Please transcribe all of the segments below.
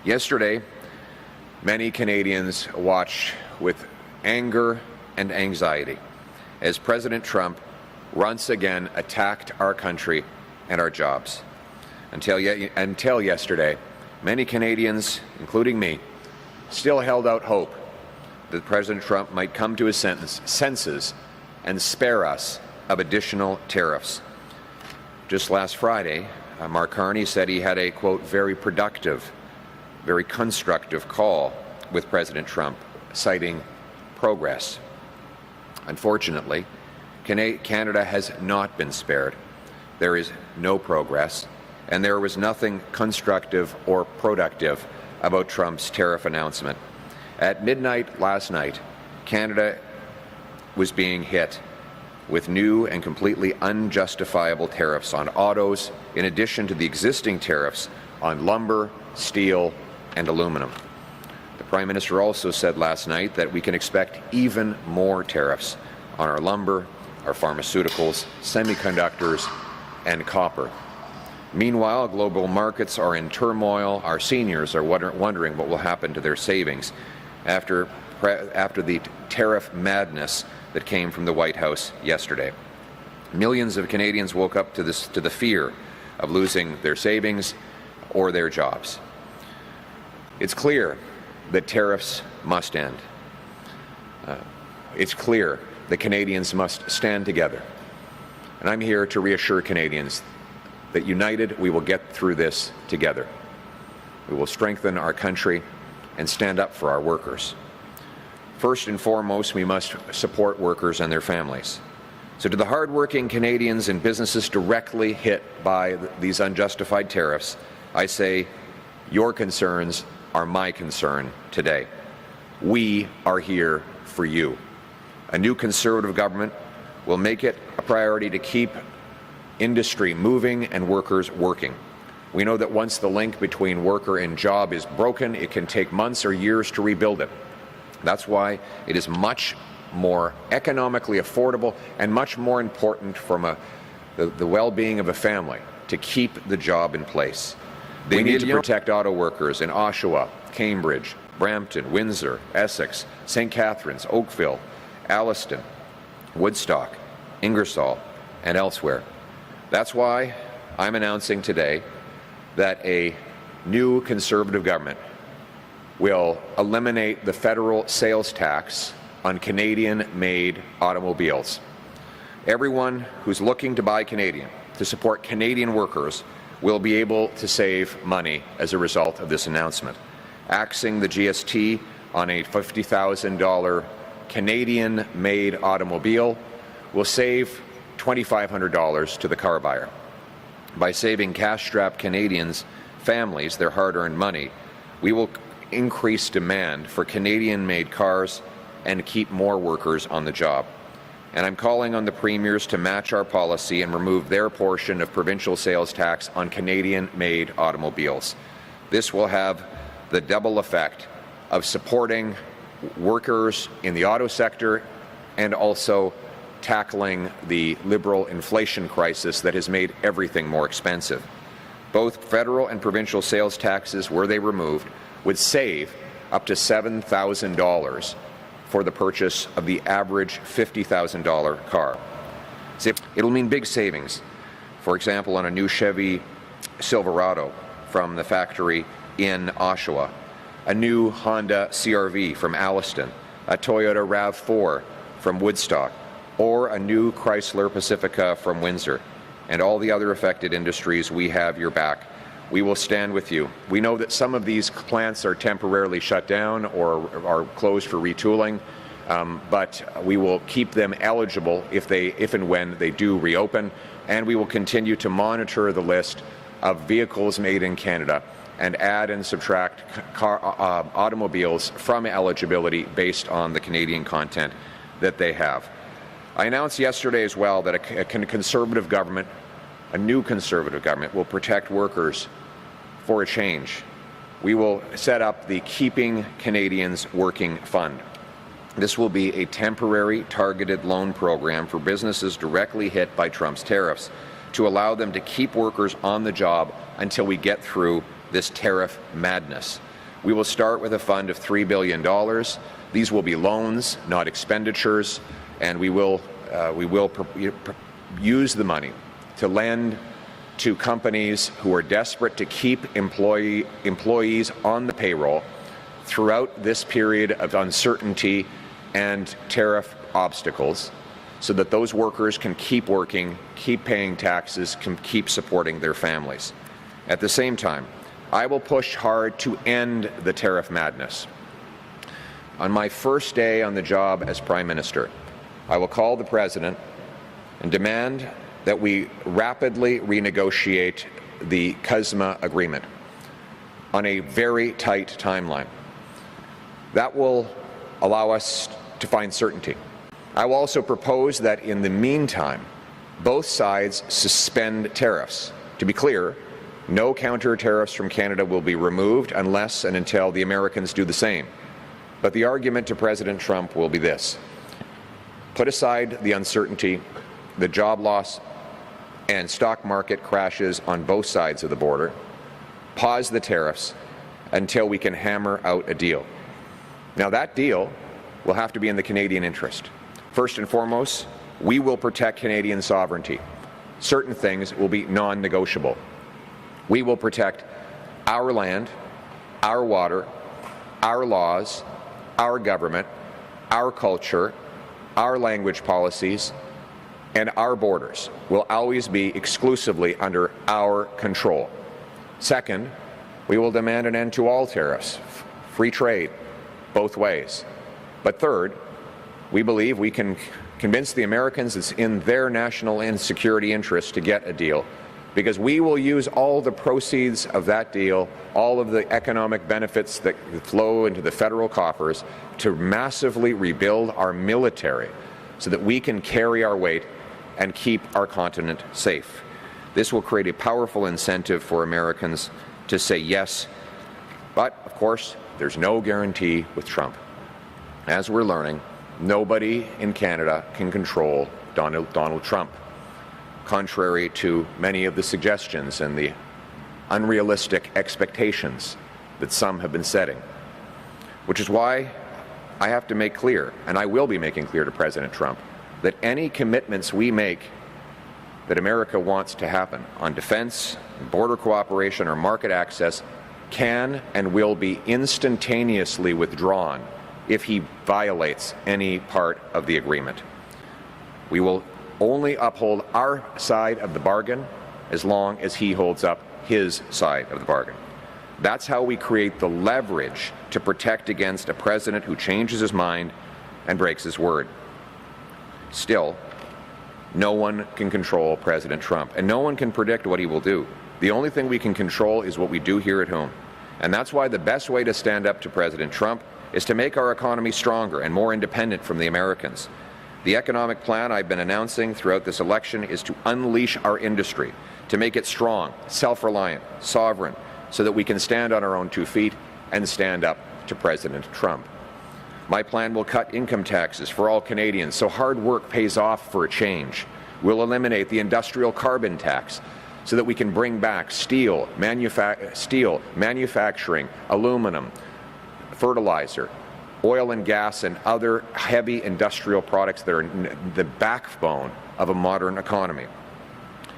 Yesterday, many Canadians watched with anger and anxiety as President Trump once again attacked our country and our jobs. Until yesterday, many Canadians, including me, still held out hope that President Trump might come to his senses and spare us of additional tariffs. Just last Friday, Mark Carney said he had a, quote, very productive, very constructive call with President Trump, citing progress. Unfortunately, Canada has not been spared. There is no progress, and there was nothing constructive or productive about Trump's tariff announcement. At midnight last night, Canada was being hit with new and completely unjustifiable tariffs on autos, in addition to the existing tariffs on lumber, steel, and aluminum. The Prime Minister also said last night that we can expect even more tariffs on our lumber, our pharmaceuticals, semiconductors, and copper. Meanwhile, global markets are in turmoil. Our seniors are wondering what will happen to their savings after the tariff madness that came from the White House yesterday. Millions of Canadians woke up to the fear of losing their savings or their jobs. It's clear that tariffs must end. It's clear that Canadians must stand together. And I'm here to reassure Canadians that united we will get through this together. We will strengthen our country and stand up for our workers. First and foremost, we must support workers and their families. So to the hardworking Canadians and businesses directly hit by these unjustified tariffs, I say, your concerns are my concern today. We are here for you. A new Conservative government will make it a priority to keep industry moving and workers working. We know that once the link between worker and job is broken, it can take months or years to rebuild it. That's why it is much more economically affordable and much more important from the well-being of a family to keep the job in place. We need to protect auto workers in Oshawa, Cambridge, Brampton, Windsor, Essex, St. Catharines, Oakville, Alliston, Woodstock, Ingersoll, and elsewhere. That's why I'm announcing today that a new Conservative government will eliminate the federal sales tax on Canadian-made automobiles. Everyone who's looking to buy Canadian, to support Canadian workers, will be able to save money as a result of this announcement. Axing the GST on a $50,000 Canadian-made automobile will save $2,500 to the car buyer. By saving cash-strapped Canadians' families their hard-earned money, we will increase demand for Canadian-made cars and keep more workers on the job. And I'm calling on the premiers to match our policy and remove their portion of provincial sales tax on Canadian-made automobiles. This will have the double effect of supporting workers in the auto sector and also tackling the Liberal inflation crisis that has made everything more expensive. Both federal and provincial sales taxes, were they removed, would save up to $7,000 for the purchase of the average $50,000 car. It'll mean big savings, for example, on a new Chevy Silverado from the factory in Oshawa, a new Honda CR-V from Alliston, a Toyota RAV4 from Woodstock, or a new Chrysler Pacifica from Windsor. And all the other affected industries, we have your back. We will stand with you. We know that some of these plants are temporarily shut down or are closed for retooling, but we will keep them eligible if and when they do reopen, and we will continue to monitor the list of vehicles made in Canada and add and subtract automobiles from eligibility based on the Canadian content that they have. I announced yesterday as well that a Conservative government, a new Conservative government, will protect workers for a change. We will set up the Keeping Canadians Working Fund. This will be a temporary targeted loan program for businesses directly hit by Trump's tariffs to allow them to keep workers on the job until we get through this tariff madness. We will start with a fund of $3 billion. These will be loans, not expenditures, and we will use the money to lend to companies who are desperate to keep employees on the payroll throughout this period of uncertainty and tariff obstacles, so that those workers can keep working, keep paying taxes, can keep supporting their families. At the same time, I will push hard to end the tariff madness. On my first day on the job as Prime Minister, I will call the President and demand that we rapidly renegotiate the CUSMA agreement on a very tight timeline. That will allow us to find certainty. I will also propose that in the meantime, both sides suspend tariffs. To be clear, no counter tariffs from Canada will be removed unless and until the Americans do the same. But the argument to President Trump will be this: put aside the uncertainty, the job loss, and stock market crashes on both sides of the border. Pause the tariffs until we can hammer out a deal. Now, that deal will have to be in the Canadian interest. First and foremost, we will protect Canadian sovereignty. Certain things will be non-negotiable. We will protect our land, our water, our laws, our government, our culture, our language policies, and our borders will always be exclusively under our control. Second, we will demand an end to all tariffs, free trade, both ways. But third, we believe we can convince the Americans it's in their national and security interest to get a deal, because we will use all the proceeds of that deal, all of the economic benefits that flow into the federal coffers, to massively rebuild our military so that we can carry our weight and keep our continent safe. This will create a powerful incentive for Americans to say yes. But, of course, there's no guarantee with Trump. As we're learning, nobody in Canada can control Donald Trump, contrary to many of the suggestions and the unrealistic expectations that some have been setting. Which is why I have to make clear, and I will be making clear to President Trump, that any commitments we make that America wants to happen on defense, border cooperation, or market access can and will be instantaneously withdrawn if he violates any part of the agreement. We will only uphold our side of the bargain as long as he holds up his side of the bargain. That's how we create the leverage to protect against a president who changes his mind and breaks his word. Still, no one can control President Trump, and no one can predict what he will do. The only thing we can control is what we do here at home. And that's why the best way to stand up to President Trump is to make our economy stronger and more independent from the Americans. The economic plan I've been announcing throughout this election is to unleash our industry, to make it strong, self-reliant, sovereign, so that we can stand on our own 2 feet and stand up to President Trump. My plan will cut income taxes for all Canadians so hard work pays off for a change. We'll eliminate the industrial carbon tax so that we can bring back steel, manufacturing, aluminum, fertilizer, oil and gas, and other heavy industrial products that are the backbone of a modern economy.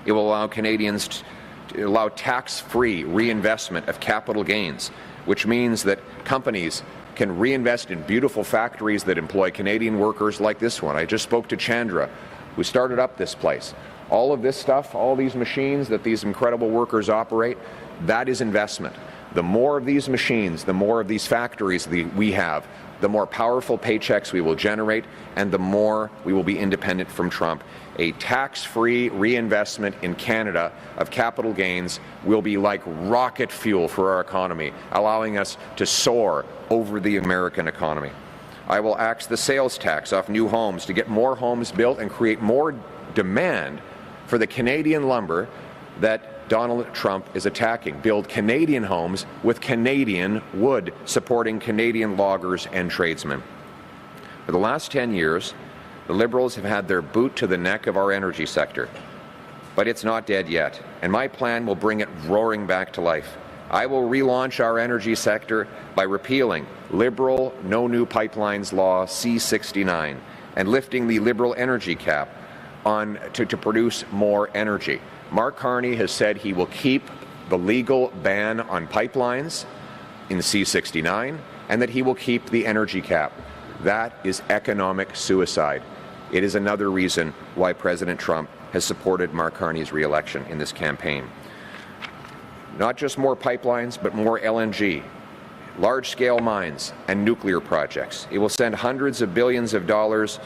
It will allow Canadians to allow tax-free reinvestment of capital gains, which means that companies can reinvest in beautiful factories that employ Canadian workers like this one. I just spoke to Chandra, who started up this place. All of this stuff, all these machines that these incredible workers operate, that is investment. The more of these machines, the more of these factories we have, the more powerful paychecks we will generate, and the more we will be independent from Trump. A tax-free reinvestment in Canada of capital gains will be like rocket fuel for our economy, allowing us to soar over the American economy. I will axe the sales tax off new homes to get more homes built and create more demand for the Canadian lumber that Donald Trump is attacking. Build Canadian homes with Canadian wood, supporting Canadian loggers and tradesmen. For the last 10 years, the Liberals have had their boot to the neck of our energy sector. But it's not dead yet, and my plan will bring it roaring back to life. I will relaunch our energy sector by repealing Liberal No New Pipelines Law C-69 and lifting the Liberal energy cap to produce more energy. Mark Carney has said he will keep the legal ban on pipelines in C-69 and that he will keep the energy cap. That is economic suicide. It is another reason why President Trump has supported Mark Carney's re-election in this campaign. Not just more pipelines, but more LNG, large-scale mines, and nuclear projects. It will send hundreds of billions of dollars.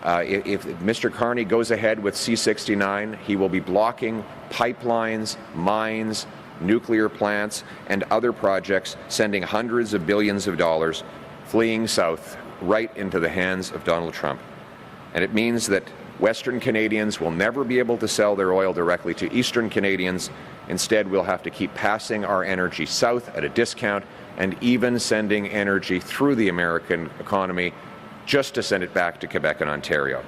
If Mr. Carney goes ahead with C-69, he will be blocking pipelines, mines, nuclear plants, and other projects, sending hundreds of billions of dollars fleeing south right into the hands of Donald Trump. And it means that Western Canadians will never be able to sell their oil directly to Eastern Canadians. Instead, we'll have to keep passing our energy south at a discount and even sending energy through the American economy just to send it back to Quebec and Ontario.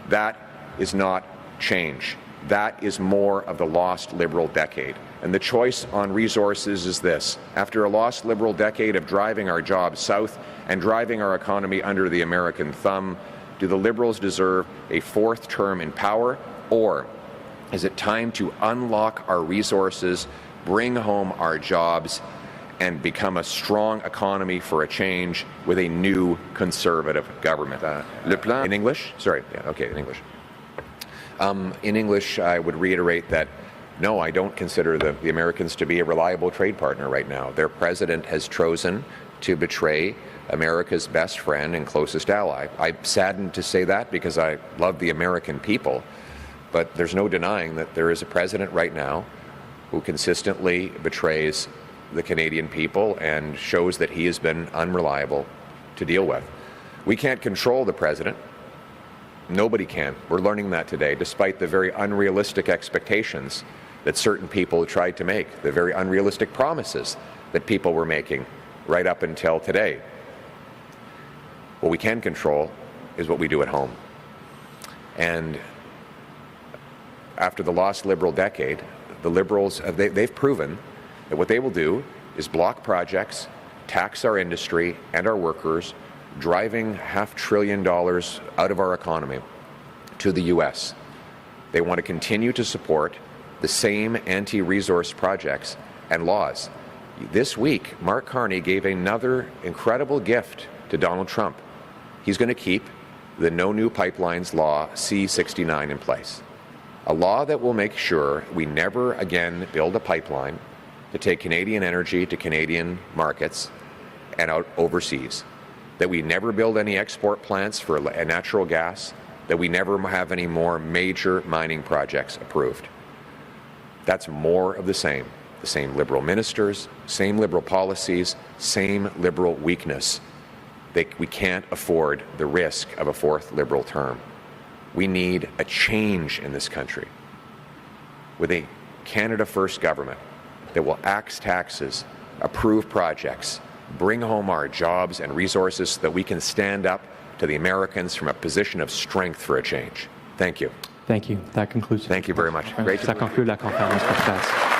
That is not change. That is more of the lost Liberal decade. And the choice on resources is this. After a lost Liberal decade of driving our jobs south and driving our economy under the American thumb, do the Liberals deserve a fourth term in power, or is it time to unlock our resources, bring home our jobs, and become a strong economy for a change with a new Conservative government? Le plan in English? Sorry, yeah, okay, in English. In English, I would reiterate that no, I don't consider the Americans to be a reliable trade partner right now. Their president has chosen to betray America's best friend and closest ally. I'm saddened to say that because I love the American people, but there's no denying that there is a president right now who consistently betrays the Canadian people and shows that he has been unreliable to deal with. We can't control the president. Nobody can. We're learning that today, despite the very unrealistic expectations that certain people tried to make, the very unrealistic promises that people were making right up until today. What we can control is what we do at home. And after the lost Liberal decade, the Liberals, they've proven that what they will do is block projects, tax our industry and our workers, driving $500 billion out of our economy to the U.S. They want to continue to support the same anti-resource projects and laws. This week, Mark Carney gave another incredible gift to Donald Trump. He's going to keep the No New Pipelines Law C-69 in place, a law that will make sure we never again build a pipeline to take Canadian energy to Canadian markets and out overseas, that we never build any export plants for natural gas, that we never have any more major mining projects approved. That's more of the same Liberal ministers, same Liberal policies, same Liberal weakness. We can't afford the risk of a fourth Liberal term. We need a change in this country with a Canada First government that will axe taxes, approve projects, bring home our jobs and resources so that we can stand up to the Americans from a position of strength for a change. Thank you. Thank you. That concludes. Thank you very much. Ça conclut la conférence de presse.